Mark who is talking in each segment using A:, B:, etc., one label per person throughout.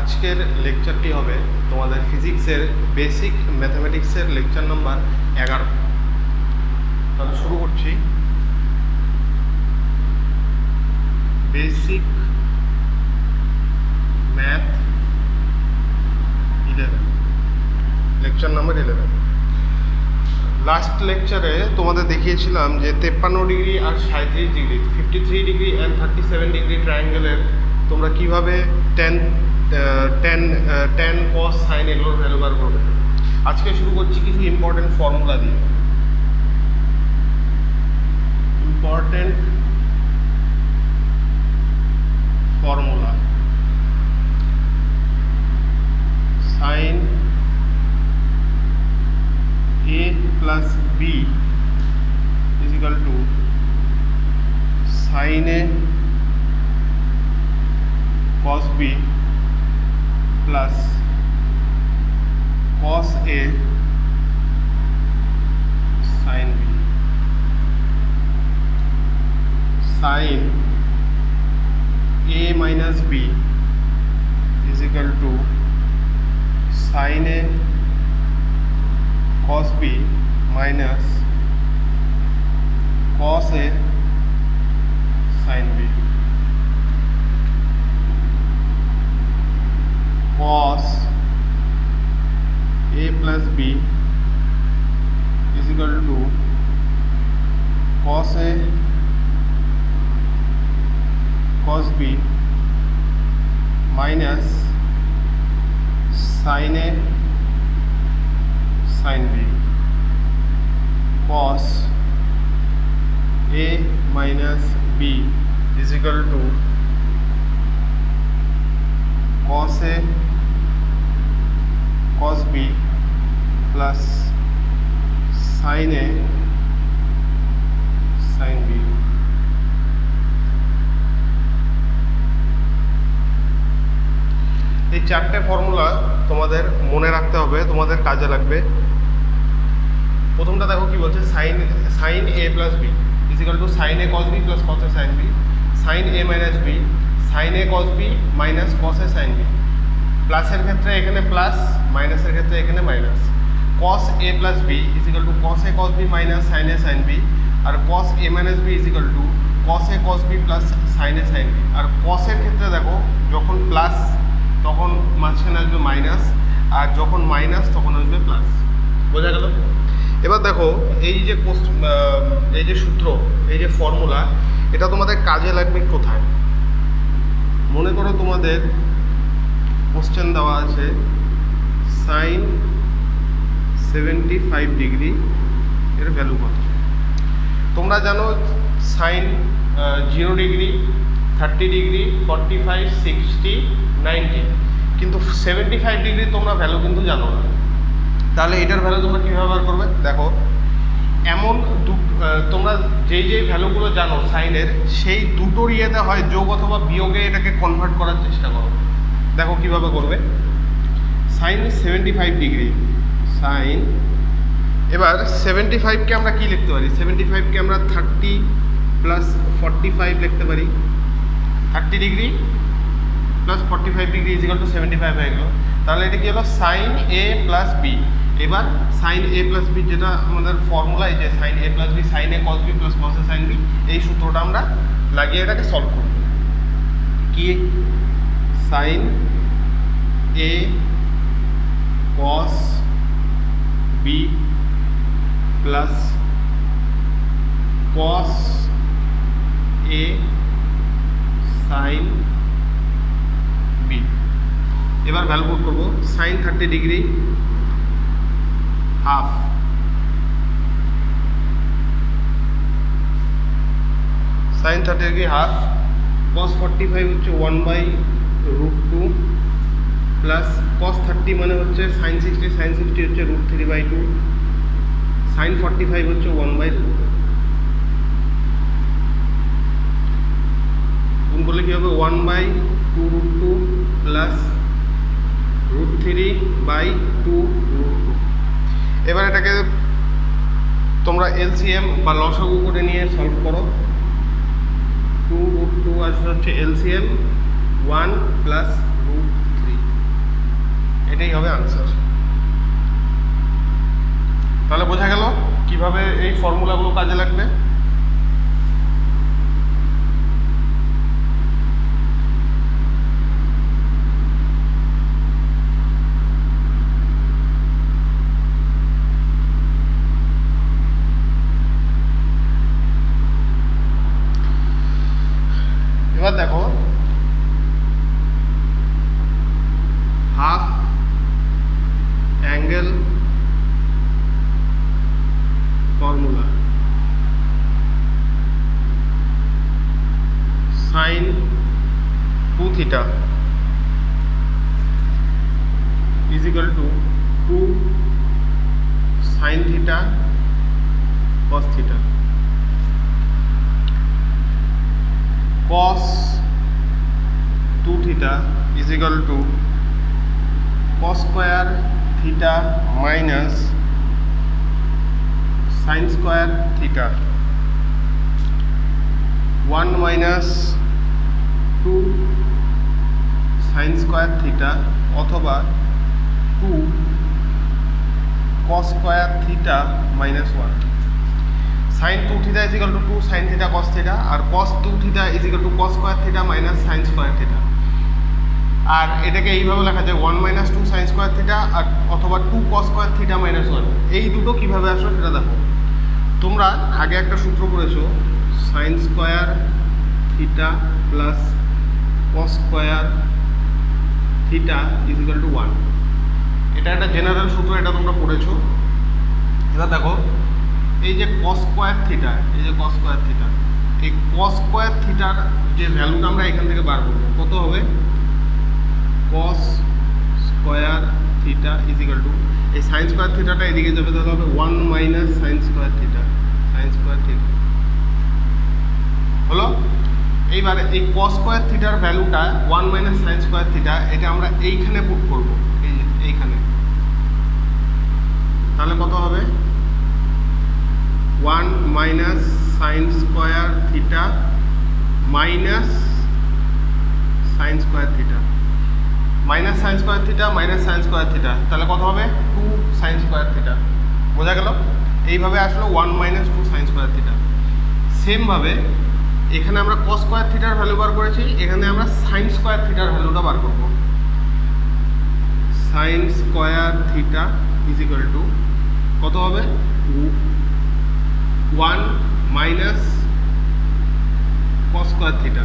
A: আজকের লেকচারটি হবে তোমাদের ফিজিক্সের বেসিক ম্যাথমেটিক্সের লেকচার নাম্বার 11। তাহলে শুরু করছি। Basic math 11, lecture number 11। Last লেকচারে তোমাদের দেখিয়েছিলাম যে 53 ডিগ্রি আর 37 ডিগ্রি, 53 ডিগ্রি অ্যান্ড 37 ডিগ্রি ট্রায়াঙ্গেলের তোমরা কীভাবে tan cos sin এগুলোর ভ্যালু বার করবে। আজকে শুরু করছি কিছু ইম্পর্টেন্ট ফর্মুলা দিয়ে। Important formula. sin a plus b is equal to sin a cos b plus cos a sin b। sin a minus b is equal to sin a cos b minus cos a sin b। cos a plus b is equal to cos a cos b minus sin a sin b। cos a minus b is equal to cos a cos b plus sin a sin b। এই চারটে formula তোমাদের মনে রাখতে হবে, তোমাদের কাজে লাগবে। প্রথমটা দেখো কি বলছে, sin a plus b is equal to sin a cos b plus cos a sin b। sin a minus b sin a cos b minus cos a sin b। প্লাসের ক্ষেত্রে এখানে প্লাস, মাইনাসের ক্ষেত্রে এখানে minus. cos a plus b is equal to cos a cos b minus sin a sin b। আর cos a minus b is equal to cos a cos b plus sin a sin b। আর cos এর ক্ষেত্রে দেখো যখন plus তখন মাঝখানে আসবে minus, আর যখন মাইনাস তখন আসবে প্লাস। বোঝা গেল? এবার দেখো এই যে সূত্র, এই যে ফর্মুলা, এটা তোমাদের কাজে লাগবে কোথায়? মনে করো তোমাদের কোশ্চেন দেওয়া আছে sin 75 ডিগ্রি এর ভ্যালু কত। তোমরা জানো sin 0 ডিগ্রি, 30 ডিগ্রি, 45, 60, 90, কিন্তু 75 ডিগ্রি তোমরা ভ্যালু কিন্তু জানো না। তাহলে এটার ভ্যালু তোমরা কীভাবে বার করবে? দেখো এমন তোমরা যেই ভ্যালুগুলো জানো সাইনের, সেই দুটোর ইয়েতে হয় যোগ অথবা বিয়োগে এটাকে কনভার্ট করার চেষ্টা করো। দেখো কিভাবে করবে। sin 75 ডিগ্রি, সাইন, এবার 75কে আমরা কি লিখতে পারি? 75কে আমরা 30 প্লাস 45 লিখতে পারি। 30 degree plus 45 degree is equal two 75 হয়ে গেল। তাহলে এটা কি হলো? sin a plus b। এবার sin a প্লাস b যেটা আমাদের ফর্মুলা, এই যে sin a plus b sin a cos b plus cos a sin b, এই সূত্রটা আমরা লাগিয়ে এটাকে সলভ করব। কি? sin a cos b plus cos a sin b। এবার ভ্যালু পুট করবো। sin 30 degree half, sin 30 degree half, cos 45 হচ্ছে 1/√2 প্লাস cos 30 মানে হচ্ছে sin 60, sin 60 হচ্ছে √3/2, sin 45 হচ্ছে 1/√2। গুণ করলে কি হবে? 1/2√2 প্লাস √3/2√2। এবার এটাকে তোমরা এলসিএম বা লসাগু করে নিয়ে সলভ করো। 2√2 আসবে হচ্ছে এলসিএম 1 প্লাস √3। এটাই হবে আনসার। তাহলে বোঝা গেল কিভাবে এই ফর্মুলাগুলো কাজে লাগবে। এবার দেখো half angle formula, sine 2 theta is equal to 2 sine theta cos theta, cos 2 theta is equal to cos square theta minus sin square theta, 1 minus 2 sin square theta অথবা 2 cos square theta minus 1. sin 2 theta is equal to 2 sin theta cos theta R cos 2 theta is equal to cos square theta minus sin square theta। আর এটাকে এইভাবে লেখা যায় 1 minus 2 sin square theta আর অথবা 2 cos square theta minus 1। এই দুটো কিভাবে আসলো সেটা দেখো। তোমরা আগে একটা সূত্র পড়েছো sin square theta plus cos square theta is equal to 1। এটা একটা জেনারেল সূত্র, এটা তোমরা পড়েছো। এবার দেখো এই যে cos square theta, এই যে cos square theta, এই cos square theta যে ভ্যালুটা আমরা এখান থেকে বার করব কত হবে, cos square theta is equal to এই sin square theta টা এদিকে যাবে, তাহলে হবে 1 minus sin square theta, sin square theta হলো। এইবারে এই cos square theta এর ভ্যালুটা 1 minus sin square theta, এটা আমরা এইখানে পুট করব, এই যে এইখানে, তাহলে কত হবে 1 minus sin square theta minus sin square theta, minus sin square theta minus sin square theta, তাহলে কত হবে 2 sin square theta। বোঝা গেল? এইভাবে আসলো 1 minus 2 sin square theta। Same ভাবে এখানে আমরা cos square theta এর ভ্যালু বার করেছি, এখানে আমরা sin square theta এর ভ্যালুটা বার করব। sin square theta is equal to কত হবে 1 minus cos square theta,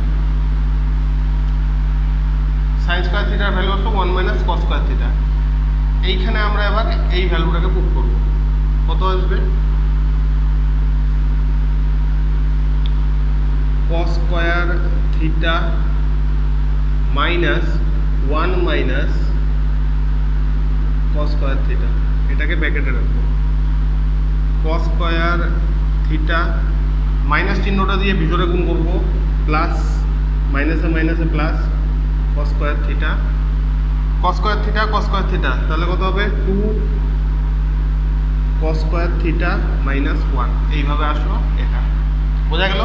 A: sin square theta এর ভ্যালু হলো 1 minus cos square theta। এইখানে আমরা এবার এই ভ্যালুটাকে পুট করব, কত আসবে cos square theta minus 1 minus cos square theta, এটাকে ব্র্যাকেটে রাখবো। cos square theta মাইনাস চিহ্নটা দিয়ে ভিতরে গুণ করব, প্লাস মাইনাসে মাইনাসে plus cos square theta, cos square theta cos square theta, তাহলে কত হবে 2 cos square theta minus 1। এইভাবে আসলো এটা। বোঝা গেল?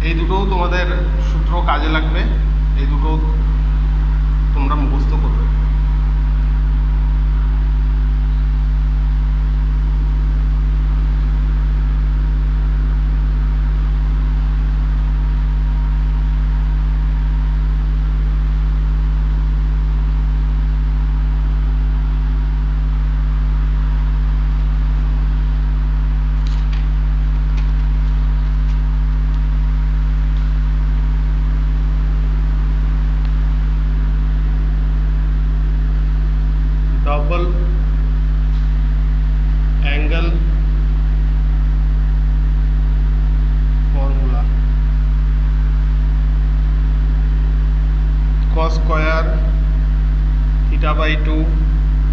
A: এই দুটোও তোমাদের সূত্র কাজে লাগবে, এই দুটো তোমরা মুখস্থ করবে। double angle formula, cos square theta by 2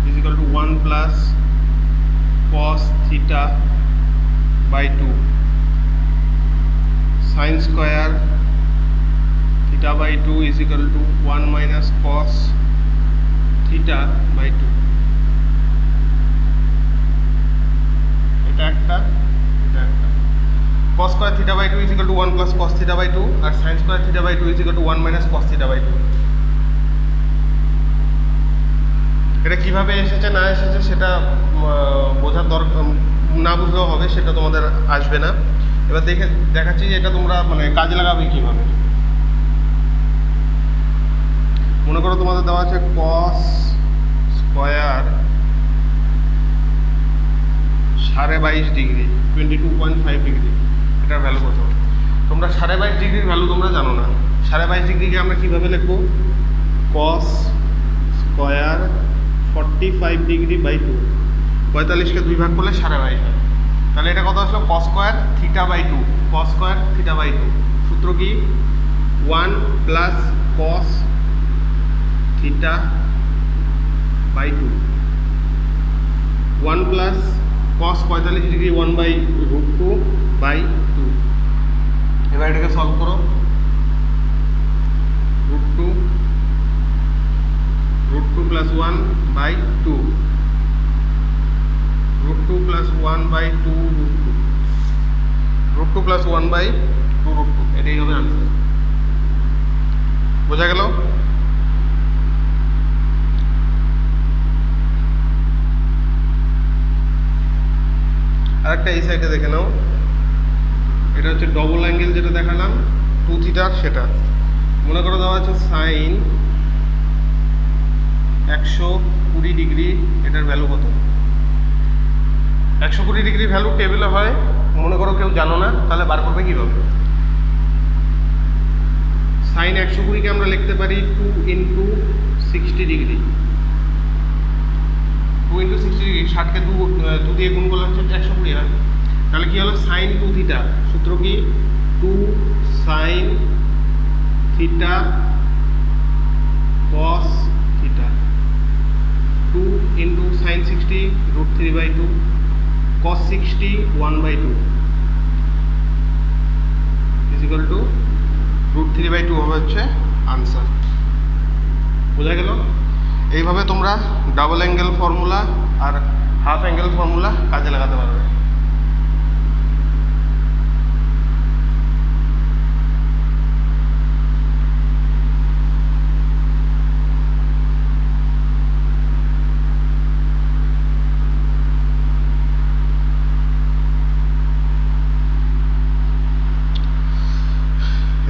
A: is equal to 1 plus cos theta by 2, sin square theta by 2 is equal to 1 minus cos theta by 2। এটা একটা, এটা একটা। cos square theta by 2 is equal to 1 plus cos theta by 2 R sin square theta by 2 is equal to 1 minus cos theta by 2। এটা কিভাবে এসেছে না এসেছে সেটা বোঝার দরকার না বুঝলেও হবে, সেটা তোমাদের আসবে না। এবার দেখাচ্ছি যে এটা তোমরা মানে কাজে লাগাবে কীভাবে। মনে করো তোমাদের দেওয়া আছে কস স্কোয়ার 22.5 ডিগ্রি 22.5 ডিগ্রি, এটার ভ্যালু কত? তোমরা 22.5 ডিগ্রির ভ্যালু তোমরা জানো না। 22.5 ডিগ্রিকে আমরা কীভাবে লিখবো? কস স্কোয়ার 45 ডিগ্রি বাই 2, 45কে 2 ভাগ করলে 22.5 হয়। তাহলে এটা কত আসলো? Cos square theta by 2, cos square theta by 2। সূত্র কি? 1 plus cos theta by 2, 1 plus cos 45 degree 1/√2 by 2। এবার এটাকে সলভ করো। √2 plus 1 by 2, √2 plus 1 by 2 √2 plus 1 by 2 √2, এটাই হবে আনসার। বোঝা গেল? আরেকটা এই সাইডে দেখে নাও, এটা হচ্ছে ডবল অ্যাঙ্গেল যেটা দেখালাম 2 থিটার, সেটা মনে করো দেওয়া আছে সাইন 120 ডিগ্রি, এটার ভ্যালু কত? 120 ডিগ্রি ভ্যালু টেবিলে হয়, মনে করো কেউ জানো না, তাহলে বার করবে কীভাবে? সাইন 120কে আমরা লিখতে পারি 2 × 60 ডিগ্রি, 2 × 60 ডিগ্রি, 60কে 2 দিয়ে গুণ করলে হচ্ছে 120 হয়। তাহলে কী হলো? Sine 2 theta. সূত্র কি? 2 sine theta cos theta, 2 × sine 60 √3/2 cos 60 1/2 = √3/2 হবে হচ্ছে আনসার। বোঝা গেল? এইভাবে তোমরা ডাবল অ্যাঙ্গেল ফর্মুলা আর হাফ অ্যাঙ্গেল ফর্মুলা কাজে লাগাতে পারবে।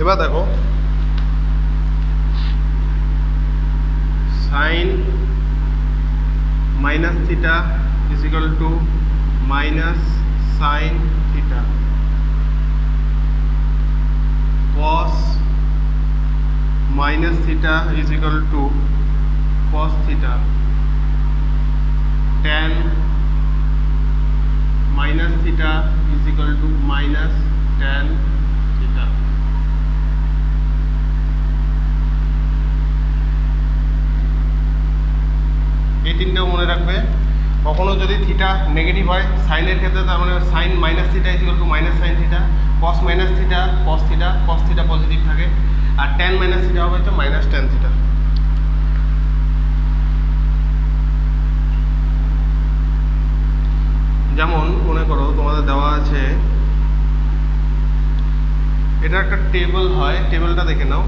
A: এবার দেখো sine minus theta = minus sine theta, cos minus theta = cos theta, tan minus theta = minus tan theta. এই তিনটাও মনে রাখবে। কখনো যদি থিটা নেগেটিভ হয় সাইনের ক্ষেত্রে, তার মানে sine minus theta = minus sine theta, cos minus theta cos theta, cos theta positive থাকে, আর ট্যান মাইনাস থিটা হবে তো মাইনাস ট্যান থিটা। যেমন মনে করো তোমাদের দেওয়া আছে, এটা একটা টেবিল হয়, টেবিলটা দেখে নাও।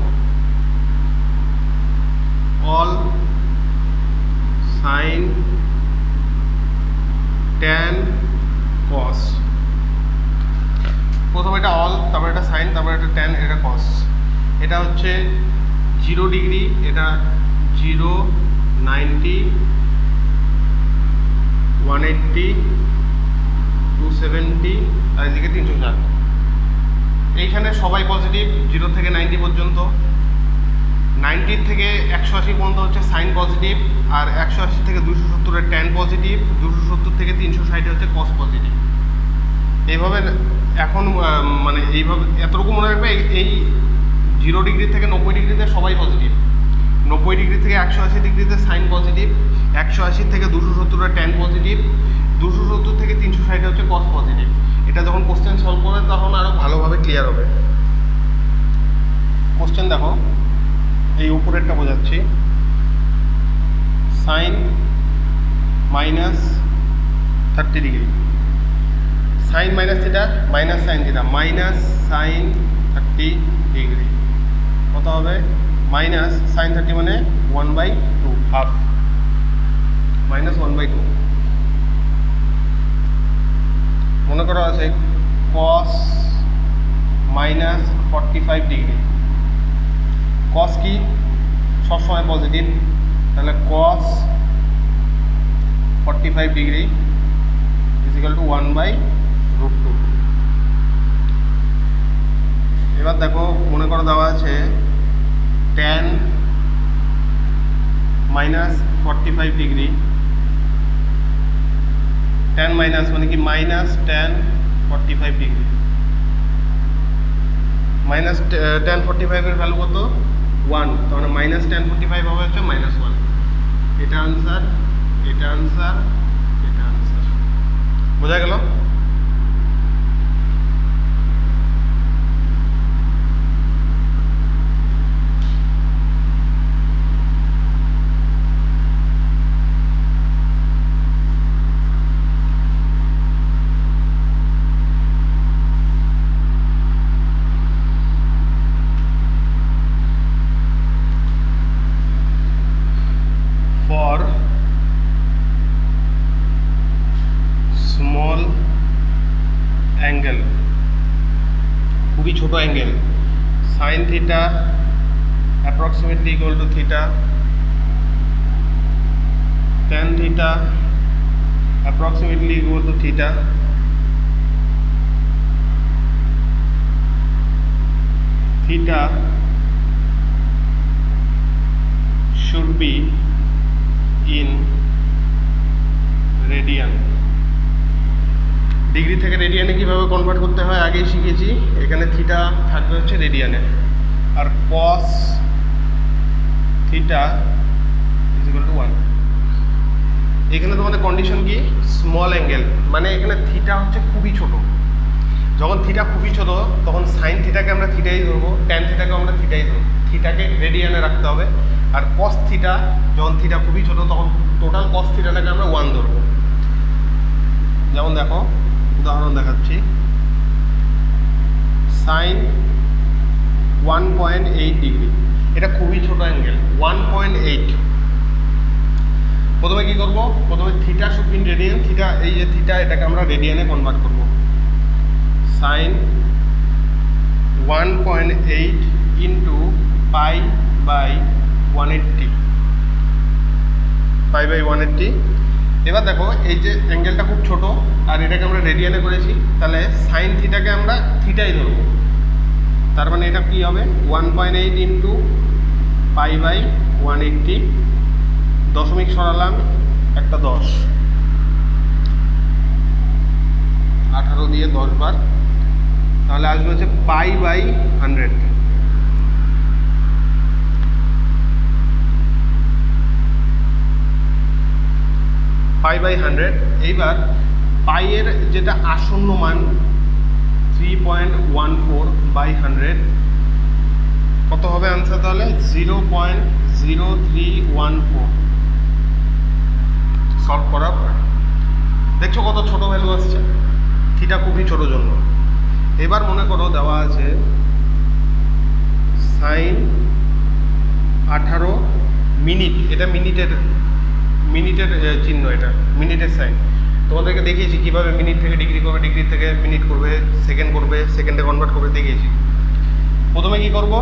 A: অল সাইন ট্যান কস, প্রথমে এটা অল, তারপর এটা সাইন, তারপর এটা ট্যান, এটা কস। এটা হচ্ছে 0 ডিগ্রি, এটা 0, 90, 180, 270, আর এদিকে 360। এইখানে সবাই পজিটিভ, 0 থেকে 90 পর্যন্ত। 90 থেকে 180 পর্যন্ত হচ্ছে সাইন পজিটিভ, আর 180 থেকে 270 ট্যান পজিটিভ, 270 থেকে 360 হচ্ছে কস পজিটিভ। এইভাবে এখন মানে এইভাবে এতটুকু মনে রাখবে, এই 0 ডিগ্রি থেকে 90 ডিগ্রিতে সবাই পজিটিভ, 90 ডিগ্রি থেকে 180 ডিগ্রিতে সাইন পজিটিভ, 180 থেকে 270 ট্যান পজিটিভ, 270 থেকে 360 হচ্ছে কস পজিটিভ। এটা যখন কোশ্চেন সলভ করে তখন আরও ভালোভাবে ক্লিয়ার হবে। কোশ্চেন দেখো, এই উপরেরটা বোঝাচ্ছি। Sine minus 30 degree, sine minus theta minus sine theta, minus sine 30 degree কত হবে? মাইনাস সাইন 30 মানে 1/2, হাফ। -1/2। মনে করো আছে cos -45 ডিগ্রি। cos কি সবসময় পজিটিভ, তাহলে cos 45 ডিগ্রি = 1/√2। এবার দেখো মনে করো দেওয়া আছে tan -45 ডিগ্রি। tan মাইনাস মানে কি -tan 45 ডিগ্রি। tan 45 এর ভ্যালু কত? 1। তাহলে -tan 45 হবে হচ্ছে -1। এটা আনসার, এটা আনসার, এটা আনসার। বোঝা গেল? For small angle, খুবই ছোট angle, sin theta approximately equal to theta, tan theta approximately equal to theta, theta should be in radian. Degree থেকে রেডিয়ানে কিভাবে কনভার্ট করতে হয় আগেই শিখেছি। এখানে থিটা থাকবে হচ্ছে রেডিয়ানে, আর cos থিটা = 1। এখানে তোমাদের কন্ডিশন কি? স্মল অ্যাঙ্গেল, মানে এখানে থিটা হচ্ছে খুবই ছোট। যখন থিটা খুবই ছোট তখন সাইন থিটাকে আমরা থিটাই ধরবো, ট্যান থিটাকে আমরা থিটাই ধরবো। থিটাকে রেডিয়ানে রাখতে হবে। আর cos থিটা যখন থিটা খুবই ছোট তখন টোটাল cos থিটাটাকে আমরা 1 ধরবো। যেমন দেখো উদাহরণ দেখাচ্ছি, সাইন 1.8 ডিগ্রি, এটা খুবই ছোট অ্যাঙ্গেল 1.8। প্রথমে কি করব? প্রথমে theta should be radian. Theta, এই যে থিটা, এটাকে আমরা রেডিয়ানে কনভার্ট করব। Sine 1.8 into π/180, π/180। এবার দেখো এই যে অ্যাঙ্গেলটা খুব ছোট আর এটাকে আমরা রেডিয়ানে করেছি, তাহলে সাইন থিটাকে আমরা থিটাই ধরবো। তার মানে এটা কি হবে? 1.8 ইন্টু π/180, দশমিক সরালাম একটা 10, 18 দিয়ে 10 বার, তাহলে আসবে হচ্ছে π/100। π/100। এইবার পাই এর যেটা আসন্ন মান 3.14/100 কত হবে আনসার? তাহলে 0.0314। সলভ করার পর দেখছো কত ছোট ভ্যালু আসছে, থিটা খুবই ছোট জন্য। এবার মনে করো দেওয়া আছে সাইন 18 মিনিট, এটা মিনিটের চিহ্ন, এটা মিনিটের সাইন। তোমাদেরকে দেখিয়েছি কীভাবে মিনিট থেকে ডিগ্রি করবে, ডিগ্রি থেকে মিনিট করবে, সেকেন্ড করবে, সেকেন্ডে কনভার্ট করবে, দেখিয়েছি। প্রথমে কি করব?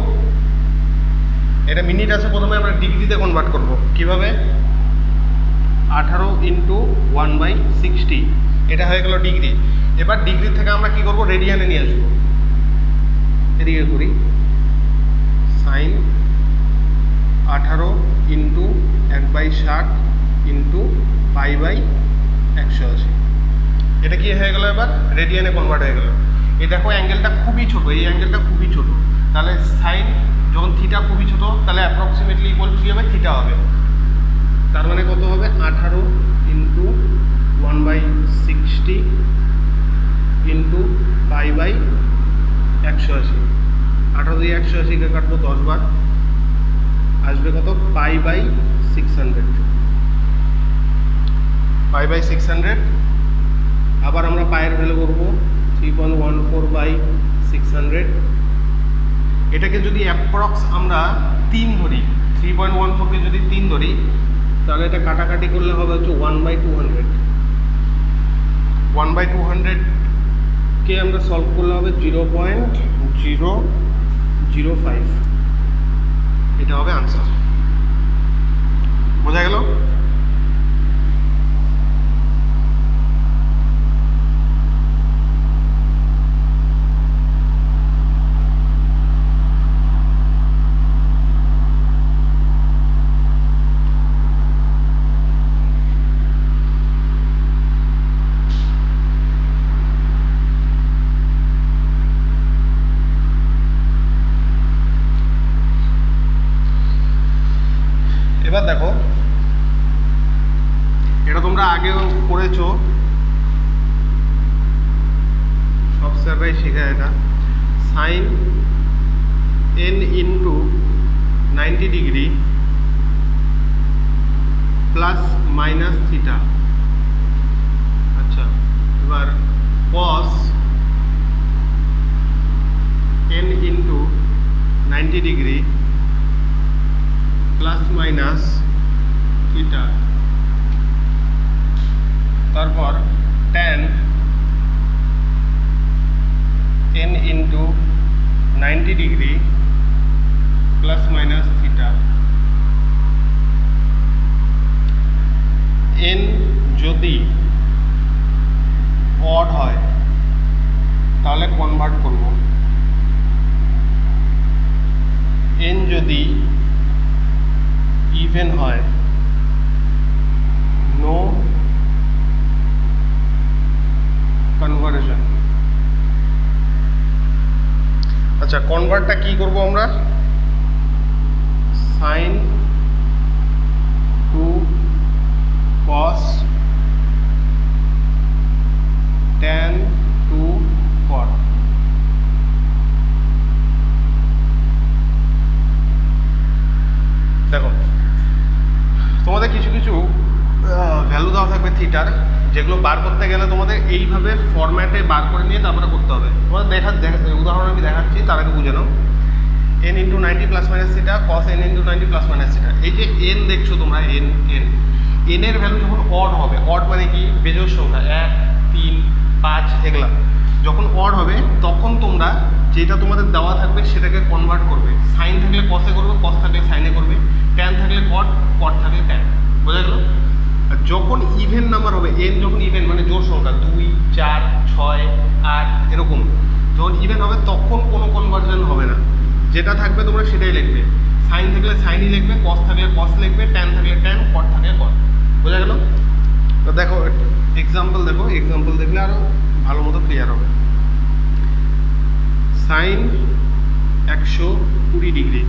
A: এটা মিনিট আছে, প্রথমে আমরা ডিগ্রিতে কনভার্ট করব। কিভাবে? 18 ইন্টু 1/60, এটা হয়ে গেল ডিগ্রি। এবার ডিগ্রি থেকে আমরা কি করব? রেডিয়ানে নিয়ে আসবো। এদিকে করি, সাইন 18 ইন্টু 1/60 ইন্টু π/180, এটা কি হয়ে গেল? এবার রেডিয়ানে কনভার্ট হয়ে গেল। এই দেখো অ্যাঙ্গেলটা খুবই ছোট, এই অ্যাঙ্গেলটা খুবই ছোট, তাহলে সাইন যখন থিটা খুবই ছোট তাহলে অ্যাপ্রক্সিমেটলি ইকুয়াল টু কি হবে? থিটা হবে। তার মানে কত হবে? 18 ইন্টু 1/60 ইন্টু π/180, 18 দিয়ে 180কে কাটবো 10 বার, আসবে কত? π/600, π/600। আবার আমরা পায়ের ভ্যালু করব 3.14/600। এটাকে যদি অ্যাপ্রক্স আমরা 3 ধরি, 3.14কে যদি 3 ধরি তাহলে এটা কাটাকাটি করলে হবে হচ্ছে 1/200। 1/200কে আমরা সলভ করলে হবে 0.005। এটা হবে আনসার। বোঝা গেল? এবার দেখো, এটা তোমরা আগেও করেছো, সব স্যাররাই শেখায় এটা। Sine n into 90 degree plus minus theta. আচ্ছা, এবার cos n into 90 degree plus minus theta, তারপর tan n into 90 degree plus minus theta. n যদি অড হয় তাহলে কনভার্ট করব, n যদি ইভেন হয় নো কনভার্সন। আচ্ছা, কনভার্টটা কি করব আমরা? Sine to cos, tan to cot. দেখো, তোমাদের কিছু কিছু ভ্যালু দেওয়া থাকবে থিটার, যেগুলো বার করতে গেলে তোমাদের এইভাবে ফরম্যাটে বার করে নিয়ে তারপরে করতে হবে। তোমাদের উদাহরণ আমি দেখাচ্ছি, তার আগে বুঝে নাও। n into 90 plus minus theta কস n into 90 plus minus theta. এই যে n দেখছো তোমরা, n এর ভ্যালু যখন অড হবে, অড মানে কি বেজোড় সংখ্যা 1, 3, 5 এগুলা যখন অড হবে তখন তোমরা যেটা তোমাদের দেওয়া থাকবে সেটাকে কনভার্ট করবে। সাইন থাকলে কসে করবে, কস থাকলে সাইনে করবে, ট্যান থাকলে কট, কট থাকলে ট্যান। বোঝা গেল? আর যখন ইভেন নাম্বার হবে, n যখন ইভেন মানে জোড় সংখ্যা 2, 4, 6, 8 এরকম যখন ইভেন হবে তখন কোনো কনভার্সন হবে না, যেটা থাকবে তোমরা সেটাই লিখবে। সাইন থাকলে সাইনই লিখবে, কস থাকলে কস লিখবে, ট্যান থাকলে ট্যান, কট থাকলে কট। বোঝা গেল? তো দেখো এক্সাম্পল দেখো, এক্সাম্পল দেখলে আরও ভালো মতো ক্লিয়ার হবে। সাইন 120 ডিগ্রি,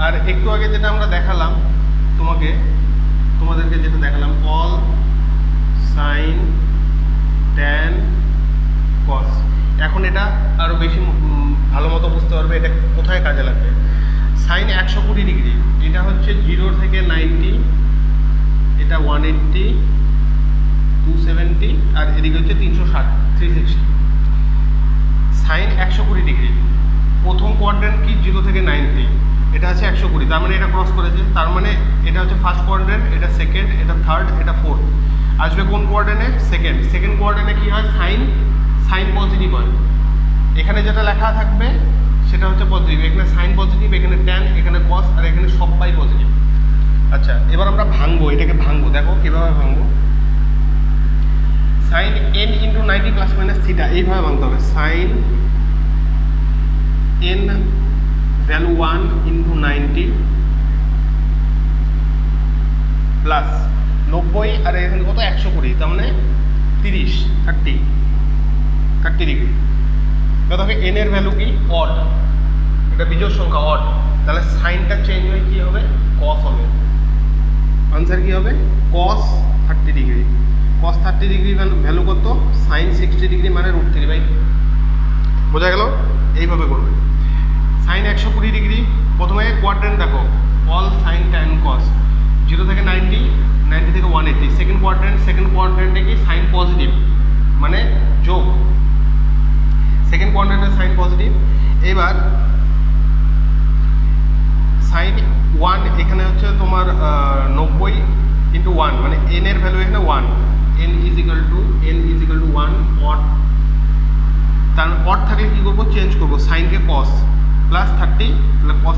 A: আর একটু আগে যেটা আমরা দেখালাম তোমাদেরকে যেটা দেখালাম অল সাইন ট্যান কস। এখন এটা আরও বেশি ভালো মতো বুঝতে পারবে এটা কোথায় কাজে লাগবে। সাইন 120 ডিগ্রি, এটা হচ্ছে 0 থেকে 90, এটা 180, 270, আর এদিকে হচ্ছে 360, 360। সাইন 120 ডিগ্রি, প্রথম কোয়াড্রেন্ট কি 0 থেকে 90, এটা আছে 120, তার মানে এটা ক্রস করেছে, তার মানে এটা হচ্ছে ফার্স্ট কোয়াড্রেন্ট, এটা সেকেন্ড, এটা থার্ড, এটা ফোর্থ। আসবে কোন কোয়াড্রেন্টে? সেকেন্ড। সেকেন্ড কোয়াড্রেন্টে কী হয়? সাইন পজিটিভ হয়। এখানে যেটা লেখা থাকবে সেটা হচ্ছে পজিটিভ, এখানে সাইন পজিটিভ, এখানে ট্যান, এখানে কস, আর এখানে সবাই পজিটিভ। আচ্ছা, এবার আমরা ভাঙবো, এটাকে ভাঙবো। দেখো কীভাবে ভাঙবো। Sine n into 90 plus minus theta, এইভাবে ভাঙতে হবে। Sine n value 1 into 90 plus 90, আর এখানে কত 120, তার মানে 30 ডিগ্রি। দেখো n এর ভ্যালু কি? অড, এটা বিজোড় সংখ্যা অড, তাহলে সাইনটা চেঞ্জ হয়ে কী হবে? কস হবে। আনসার কী হবে? কস 30 ডিগ্রি। কস 30 ডিগ্রি ভ্যালু কত? সাইন 60 ডিগ্রি মানে √3/2। বোঝা গেল? এইভাবে করবে। সাইন 120 ডিগ্রি, প্রথমে কোয়াড্রেন্ট দেখো, অল সাইন ট্যান কস, 0 থেকে 90, 90 থেকে 180। সেকেন্ড কোয়াড্রেন্টে কি? সাইন পজিটিভ মানে যোগ, সেকেন্ড কোয়াড্রেন্টে সাইন পজিটিভ। এবার সাইন 1 এখানে হচ্ছে তোমার 90 ইন্টু 1 মানে n এর ভ্যালু এখানে 1, n is equal two 1 odd, তার অড থাকলে কী করবো, চেঞ্জ করবো সাইনকে কস প্লাস 30, তাহলে কস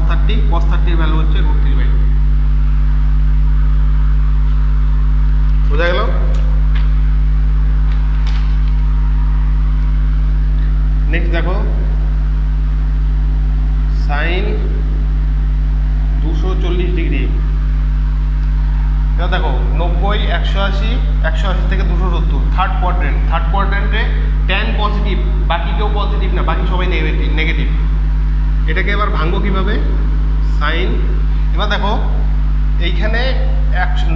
A: 30 এর ভ্যালু হচ্ছে √3/2। বোঝা গেল? নেক্সট দেখো সাইন 240 ডিগ্রি। এবার দেখো 90, 180 থেকে 270, থার্ড কোয়াড্রেন্টে ট্যান পজিটিভ, বাকি কেউ পজিটিভ না, বাকি সবাই নেগেটিভ। এটাকে এবার ভাঙবো কীভাবে, সাইন, এবার দেখো এইখানে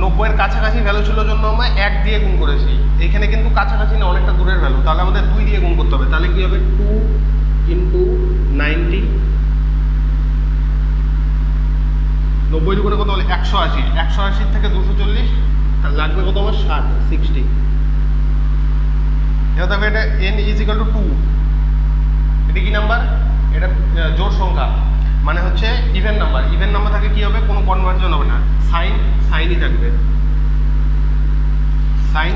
A: 90-এর কাছাকাছি ভ্যালু ছিল জন্য আমরা 1 দিয়ে গুণ করেছি, এইখানে কিন্তু কাছাকাছি না, অনেকটা দূরের ভ্যালু, তাহলে আমাদের 2 দিয়ে গুণ করতে হবে। তাহলে কী হবে, 2 ইন্টু 90, 90 করে কত হলে 180, 180 থেকে 240 লাগবে কত আমার 60। এবার দেখো এটা n ইজ ইকাল টু 2, এটা কি নাম্বার, এটা জোড় সংখ্যা, মানে হচ্ছে ইভেন নাম্বার থাকে কি হবে, কোনো কনভার্জন হবে না, সাইনই থাকবে, সাইন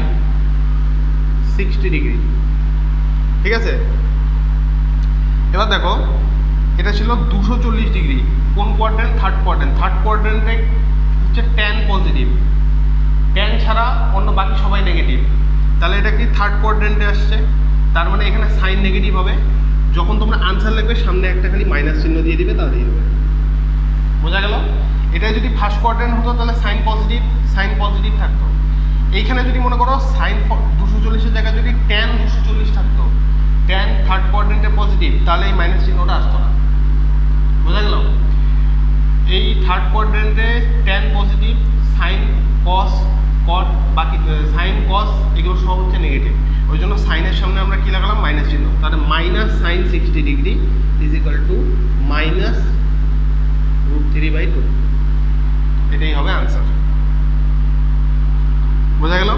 A: 60 ডিগ্রি। ঠিক আছে, এবার দেখো এটা ছিল 240 ডিগ্রি, কোন কোয়াড্রেন্ট, থার্ড কোয়াড্রেন্টে হচ্ছে ট্যান পজিটিভ, ট্যান ছাড়া অন্য বাকি সবাই নেগেটিভ, তাহলে এটা কি থার্ড কোয়াড্রেন্টে আসছে, তার মানে এখানে সাইন নেগেটিভ হবে। যখন তোমরা আনসার লিখবে সামনে একটা খালি মাইনাস চিহ্ন দিয়ে দিবে, তাহলে দিয়ে দেবে। বোঝা গেল? এটা যদি ফার্স্ট কোয়াড্রেন্ট হতো তাহলে সাইন পজিটিভ থাকতো। এইখানে যদি মনে করো সাইন 240-এর জায়গায় যদি ট্যান 240 থাকতো, ট্যান থার্ড কোয়াড্রেন্টে পজিটিভ, তাহলে এই মাইনাস চিহ্নটা আসতো না। বোঝা গেল? এই থার্ড কোয়াড্রেন্টে tan positive, sine cos cot, বাকি সাইন কস এগুলো সব হচ্ছে নেগেটিভ, ওই জন্য সাইনের সামনে আমরা কী লাগালাম, মাইনাস চিহ্ন। তাহলে minus sine 60 degree is equal to minus √3/2, এটাই হবে আনসার। বোঝা গেল?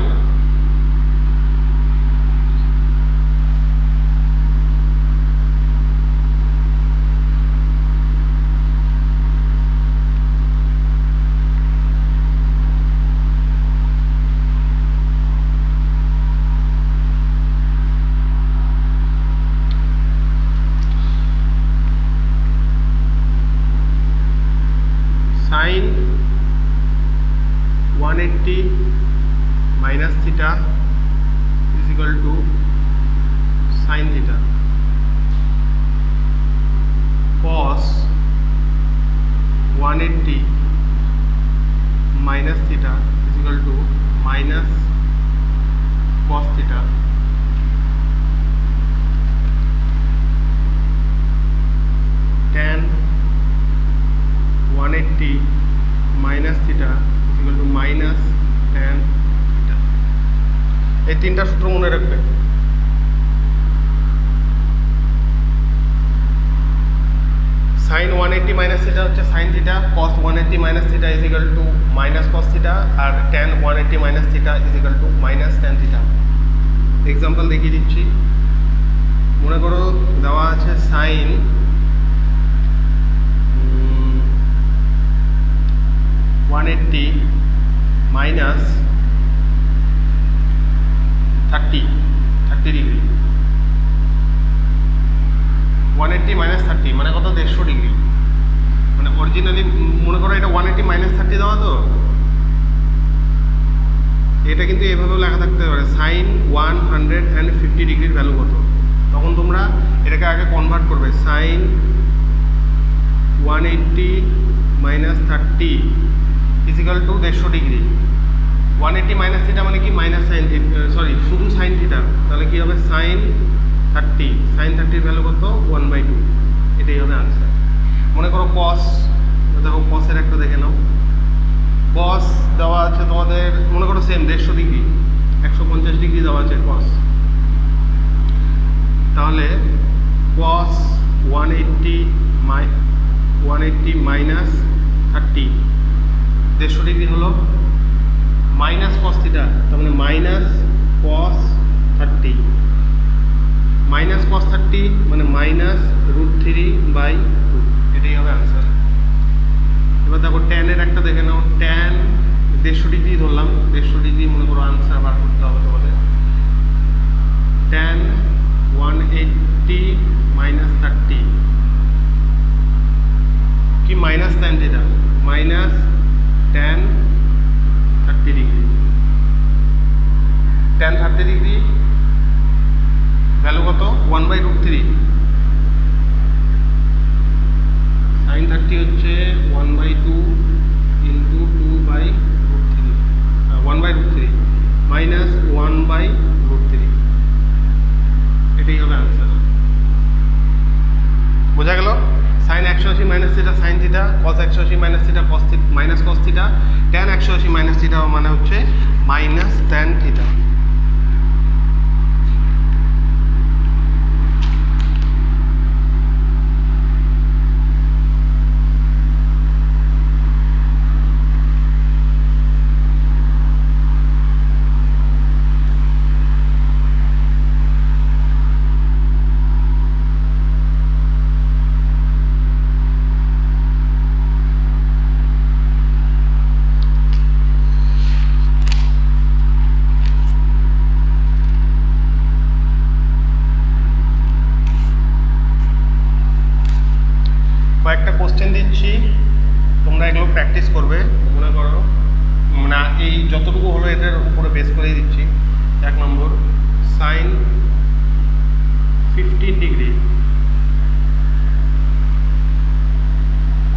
A: Sine 180 minus theta is equal to sine theta, cos 180 minus theta is equal to minus cos theta, tan 180 minus theta is equal to minus tan theta. এই তিনটা সূত্র মনে রাখবে। Sine 180 minus theta হচ্ছে sine theta, cos 180 minus theta is equal to minus cos theta, R tan 180 minus theta is equal to minus tan theta. Example দেখিয়ে দিচ্ছি। মনে করো দেওয়া আছে সাইন 180 মাইনাস 30 ডিগ্রি, 180 মাইনাস 30 মানে কত, 150 ডিগ্রি, মানে অরিজিনালি মনে করো এটা 180 মাইনাস 30 দেওয়া, তো এটা কিন্তু এভাবেও লেখা থাকতে পারে সাইন 150 ডিগ্রির ভ্যালু কত, তখন তোমরা এটাকে আগে কনভার্ট করবে, sine 180 minus 30 is equal to 150 degree, 180 minus theta মানে কি, মাইনাস সাইন থিটা, সরি শুধু সাইন থিটা, তাহলে কি হবে সাইন 30 ভ্যালু কত, 1/2, এটাই হবে আনসার। মনে করো কস, দেখো কসের একটা দেখে নাও, কস দেওয়া আছে তোমাদের মনে করো সেম 150 ডিগ্রি, 150 ডিগ্রি দেওয়া আছে কস, তাহলে কস 180 মাইনাস 30 150 ডিগ্রি হলো মাইনাস কস থিটা, তার মানে মাইনাস কস 30, মাইনাস কস 30 মানে মাইনাস √3/2, এটাই হবে আনসার। এবার দেখো ট্যানের একটা দেখে নাও, ট্যান 150 ডিগ্রি ধরলাম, 150 ডিগ্রি মনে করো আনসার বার করতে হবে তোমাদের। ট্যান 180 মাইনাস 30 কি minus tan theta, minus tan 30 degree, tan 30 degree value কত 1/√3, সাইন 30 হচ্ছে 1/2 ইন্টু 2/√3, 1/√3 মাইনাস 1/√3, এটাই হবে আনসার। বোঝা গেল? Sine 180 minus theta sine theta, cos 180 minus theta cos theta minus cos theta, tan 180 minus theta মানে হচ্ছে minus tan theta. কয়েকটা question দিচ্ছি, তোমরা এগুলো প্র্যাকটিস করবে। মনে করো না এই যতটুকু হলো এটার উপরে বেস করেই দিচ্ছি। 1 নম্বর, sine 15 degree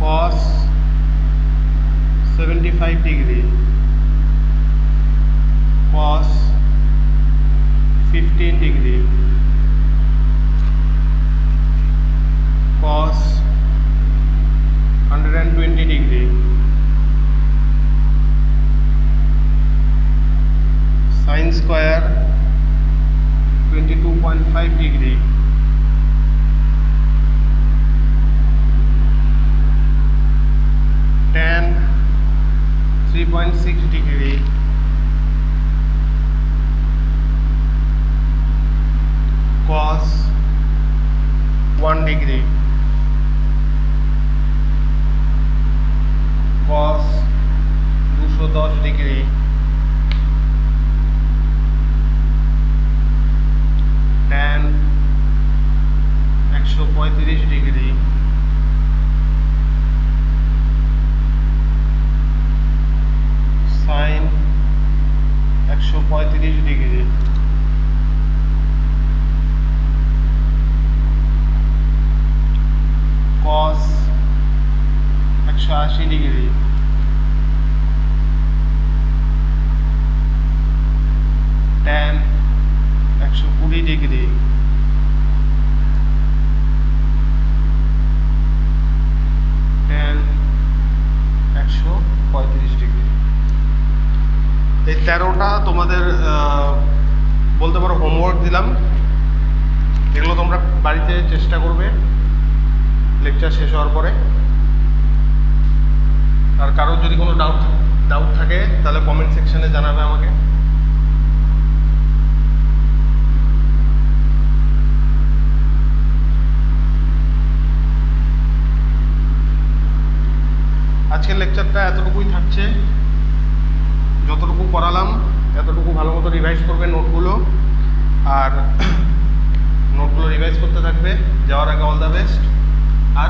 A: cos 75 degree cos 15 degree cos 120 degree sin square 22.5 degree tan 3.6 degree cos 1 degree cos 210 degree tan 135 degree sin 135 degree cos 180 degree tan 120 degree tan 135 degree. এই 13টা তোমাদের বলতে পারো হোমওয়ার্ক দিলাম, এগুলো তোমরা বাড়িতে চেষ্টা করবে লেকচার শেষ হওয়ার পরে। আর কারোর যদি কোনো ডাউট থাকে তাহলে কমেন্ট সেকশনে জানাবে আমাকে। আজকের লেকচারটা এতটুকুই থাকছে, যতটুকু পড়ালাম এতটুকু ভালো মতো রিভাইজ করবে নোটগুলো, আর নোটগুলো রিভাইজ করতে থাকবে। যাওয়ার আগে অল দ্য বেস্ট। আর